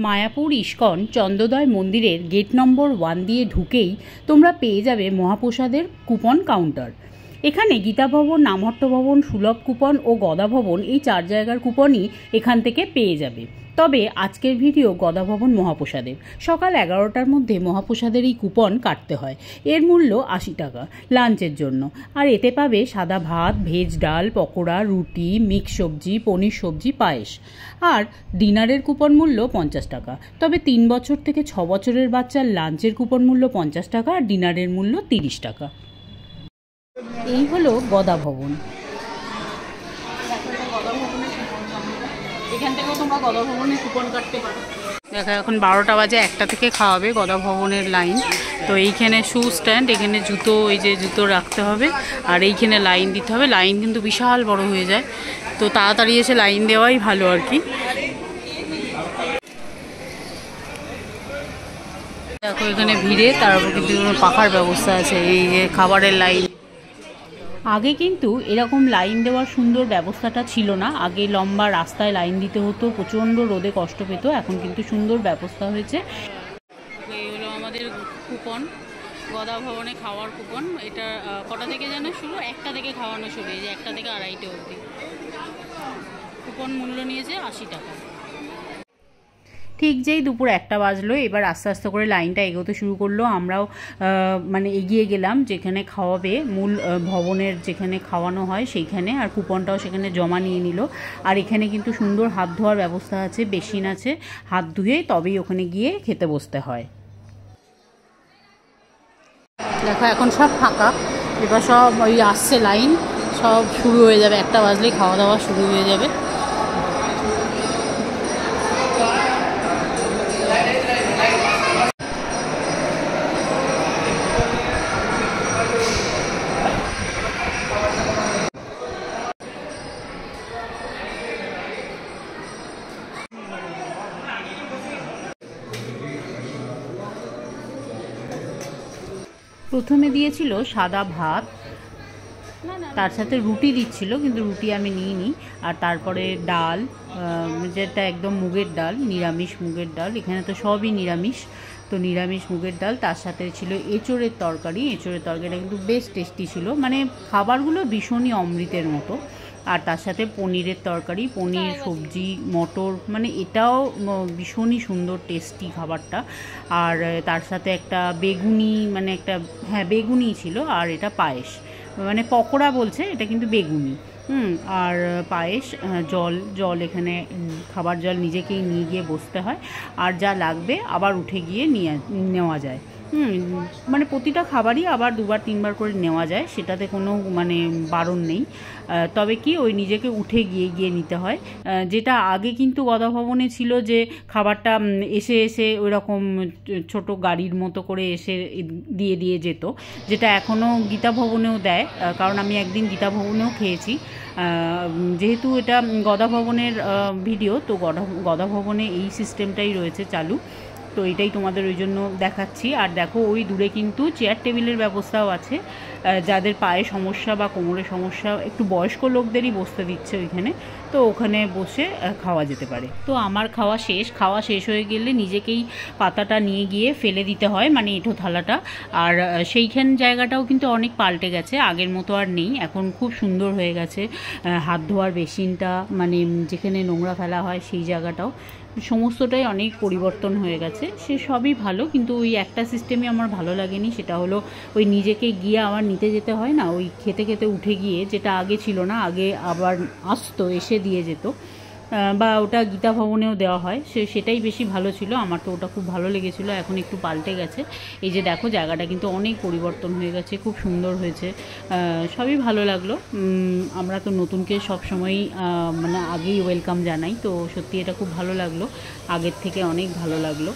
Mayapur ISKCON চন্দ্রোদয় মন্দিরের gate number 1 দিয়ে ঢুকেই তোমরা পেয়ে যাবে মহাপ্রসাদের কুপন কাউন্টার। এখানে গীতা ভবন, নামহট্ট ভবন, সুলভ কুপন ও গদা ভবন এই 4 জায়গার কুপনই এখান থেকে পেয়ে যাবে। তবে আজকের ভিডিও গদা ভবন মহাপ্রসাদের। সকাল 11টার মধ্যে মহাপ্রসাদের এই কুপন কাটতে হয়। এর মূল্য 80 টাকা লাঞ্চের জন্য। আর এতে পাবে সাদা ভাত, ভেজ ডাল, পকোড়া, রুটি, মিক্স সবজি, পনির সবজি, পায়েস। আর ডিনারের কুপন মূল্য 50 টাকা। তবে 3 বছর থেকে 6 বছরের বাচ্চার লাঞ্চের কুপন মূল্য 50 টাকা আর ডিনারের মূল্য 30 টাকা। এই হলো গদা ভবন। এখান থেকেও তোমরা গদা ভবনের কুপন কাটতে পারো। দেখো এখন 12টা বাজে, 1টা থেকে খাওয়াবে গদা ভবনের লাইন। তো এইখানে শু স্ট্যান্ড, এখানে জুতো, এই যে জুতো রাখতে হবে আর এইখানে লাইন দিতে হবে। লাইন কিন্তু বিশাল বড় হয়ে যায়, তো তাড়াতাড়ি এসে লাইন দেওয়াই ভালো আর কি। দেখো এখানে ভিড়ে, তারপর কিন্তু পাখার ব্যবস্থা আছে, এই যে খাবারের লাইন। আগে কিন্তু এরকম লাইন দেওয়ার সুন্দর ব্যবস্থাটা ছিল না। আগে লম্বা রাস্তায় লাইন দিতে হতো, প্রচণ্ড রোদে কষ্ট পেত। এখন কিন্তু সুন্দর ব্যবস্থা হয়েছে। এই হলো আমাদের কুপন, গদা ভবনে খাওয়ার কুপন। এটা কটা থেকে জানো শুরু? 1টা থেকে খাওয়ানো শুরু, এই যে 1টা থেকে 2:30 অবধি। কুপন মূল্য নিয়েছে 80 টাকা। ঠিক যেই দুপুর 1টা বাজলো, এবার আস্তে আস্তে করে লাইনটা এগোতে শুরু করলো। আমরাও এগিয়ে গেলাম যেখানে খাওয়াবে, মূল ভবনের যেখানে খাওয়ানো হয় সেইখানে। আর কুপনটাও সেখানে জমা নিয়ে নিল। আর এখানে কিন্তু সুন্দর হাত ধোয়ার ব্যবস্থা আছে, বেসিন আছে, হাত ধুয়ে তবেই ওখানে গিয়ে খেতে বসতে হয়। দেখো এখন সব ফাঁকা, এবার সব ওই আসছে লাইন, সব শুরু হয়ে যাবে। 1টা বাজলেই খাওয়া দাওয়া শুরু হয়ে যাবে। প্রথমে দিয়েছিল সাদা ভাত, তার সাথে রুটি দিচ্ছিল, কিন্তু রুটি আমি নিইনি। আর তারপরে ডাল, যেটা একদম মুগের ডাল, নিরামিষ মুগের ডাল। এখানে তো সবই নিরামিষ, তো নিরামিষ মুগের ডাল। তার সাথে ছিল এঁচোড়ের তরকারি। এঁচোড়ের তরকারিটা কিন্তু বেশ টেস্টি ছিল, মানে খাবারগুলো ভীষণই অমৃতের মতো। আর তার সাথে পনিরের তরকারি, পনির, সবজি, মটর, মানে এটাও ভীষণই সুন্দর টেস্টি খাবারটা। আর তার সাথে একটা বেগুনি, মানে একটা, হ্যাঁ বেগুনি ছিল। আর এটা পায়েস, মানে পকোড়া বলছে, এটা কিন্তু বেগুনি। আর পায়েস, জল এখানে খাবার জল নিজেকেই নিয়ে গিয়ে বসতে হয়। আর যা লাগবে আবার উঠে গিয়ে নেওয়া যায়। মানে প্রতিটা খাবারই আবার 2বার 3বার করে নেওয়া যায়, সেটাতে কোনো মানে বারণ নেই। তবে কি ওই নিজেকে উঠে গিয়ে নিতে হয়। যেটা আগে কিন্তু গদা ভবনে ছিল যে খাবারটা এসে ওই রকম ছোট গাড়ির মতো করে এসে দিয়ে যেত, যেটা এখনও গীতা ভবনেও দেয়। কারণ আমি একদিন গীতা ভবনেও খেয়েছি। যেহেতু এটা গদা ভবনের ভিডিও, তো গদা ভবনে এই সিস্টেমটাই রয়েছে চালু। তো এটাই তোমাদের ওই জন্য দেখাচ্ছি। আর দেখো ওই দূরে কিন্তু চেয়ার টেবিলের ব্যবস্থাও আছে। যাদের পায়ে সমস্যা বা কোমরে সমস্যা, একটু বয়স্ক লোকদেরই বসতে দিচ্ছে ওইখানে, তো ওখানে বসে খাওয়া যেতে পারে। তো আমার খাওয়া শেষ হয়ে গেলে নিজেকেই পাতাটা নিয়ে গিয়ে ফেলে দিতে হয়, মানে এঁঠো থালাটা। আর সেইখান জায়গাটাও কিন্তু অনেক পাল্টে গেছে, আগের মতো আর নেই, এখন খুব সুন্দর হয়ে গেছে। হাত ধোয়ার বেসিনটা, মানে যেখানে নোংরা ফেলা হয় সেই জায়গাটাও, সমস্তটাই অনেক পরিবর্তন হয়ে গেছে। সে সবই ভালো, কিন্তু ওই একটা সিস্টেমই আমার ভালো লাগেনি, সেটা হলো ওই নিজেকে গিয়ে আবার নিতে যেতে হয় না, ওই খেতে উঠে গিয়ে, যেটা আগে ছিল না। আগে আবার আসতো, এসে দিয়ে যেত, বা ওটা গীতা ভবনেও দেওয়া হয়, সেটাই বেশি ভালো ছিল। আমার তো ওটা খুব ভালো লেগেছিলো। এখন একটু পাল্টে গেছে। এই যে দেখো জায়গাটা কিন্তু অনেক পরিবর্তন হয়ে গেছে, খুব সুন্দর হয়েছে, সবই ভালো লাগলো। আমরা তো নতুনকে সবসময়ই মানে আগেই ওয়েলকাম জানাই, তো সত্যি এটা খুব ভালো লাগলো, আগের থেকে অনেক ভালো লাগলো।